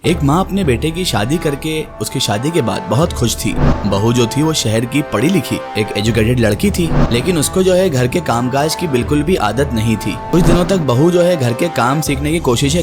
एक माँ अपने बेटे की शादी करके उसकी शादी के बाद बहुत खुश थी। बहू जो थी वो शहर की पढ़ी लिखी एक एजुकेटेड लड़की थी, लेकिन उसको जो है घर के कामकाज की बिल्कुल भी आदत नहीं थी। कुछ दिनों तक बहू जो है घर के काम सीखने की कोशिश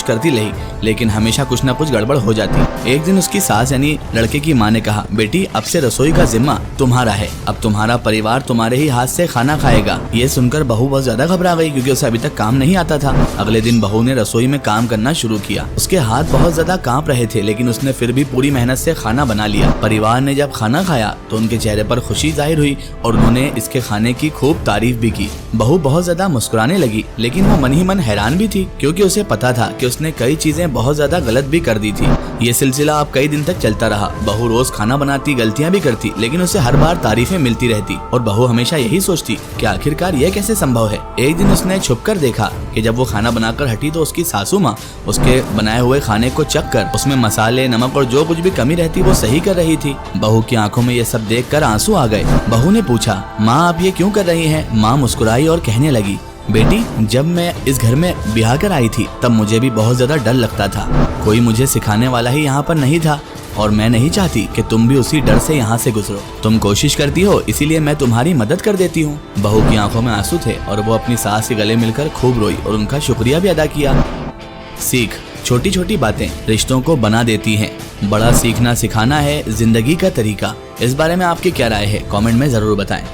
करती रही, लेकिन हमेशा कुछ न कुछ गड़बड़ हो जाती। एक दिन उसकी सास यानी लड़के की माँ ने कहा, बेटी अब से रसोई का जिम्मा तुम्हारा है, अब तुम्हारा परिवार तुम्हारे ही हाथ से खाना खाएगा। ये सुनकर बहू बहुत ज्यादा घबरा गई, क्योंकि उसे अभी तक काम नहीं आता था। अगले दिन बहू ने रसोई में काम करना शुरू किया। उसके हाथ बहुत ज्यादा कांप रहे थे, लेकिन उसने फिर भी पूरी मेहनत से खाना बना लिया। परिवार ने जब खाना खाया तो उनके चेहरे पर खुशी जाहिर हुई और उन्होंने इसके खाने की खूब तारीफ भी की। बहू बहुत ज्यादा मुस्कुराने लगी, लेकिन वो मन ही मन हैरान भी थी, क्योंकि उसे पता था कि उसने कई चीजें बहुत ज्यादा गलत भी कर दी थी। ये सिलसिला अब कई दिन तक चलता रहा। बहू रोज खाना बनाती, गलतियां भी करती, लेकिन उसे हर बार तारीफें मिलती रहती और बहू हमेशा यही सोचती कि आखिरकार यह कैसे संभव है। एक दिन उसने छुपकर देखा कि जब वो खाना बनाकर हटी तो उसकी सासू माँ उसके बनाए हुए खाने को चख कर उसमें मसाले, नमक और जो कुछ भी कमी रहती वो सही कर रही थी। बहू की आंखों में ये सब देखकर आंसू आ गए। बहू ने पूछा, माँ आप ये क्यों कर रही हैं? माँ मुस्कुराई और कहने लगी, बेटी जब मैं इस घर में ब्याह कर आई थी तब मुझे भी बहुत ज्यादा डर लगता था। कोई मुझे सिखाने वाला ही यहाँ पर नहीं था और मैं नहीं चाहती कि तुम भी उसी डर से यहाँ से गुजरो। तुम कोशिश करती हो, इसीलिए मैं तुम्हारी मदद कर देती हूँ। बहू की आंखों में आंसू थे और वो अपनी सास के गले मिलकर खूब रोई और उनका शुक्रिया भी अदा किया। सीख, छोटी छोटी बातें रिश्तों को बना देती हैं। बड़ा सीखना सिखाना है जिंदगी का तरीका। इस बारे में आपकी क्या राय है? कमेंट में जरूर बताएं।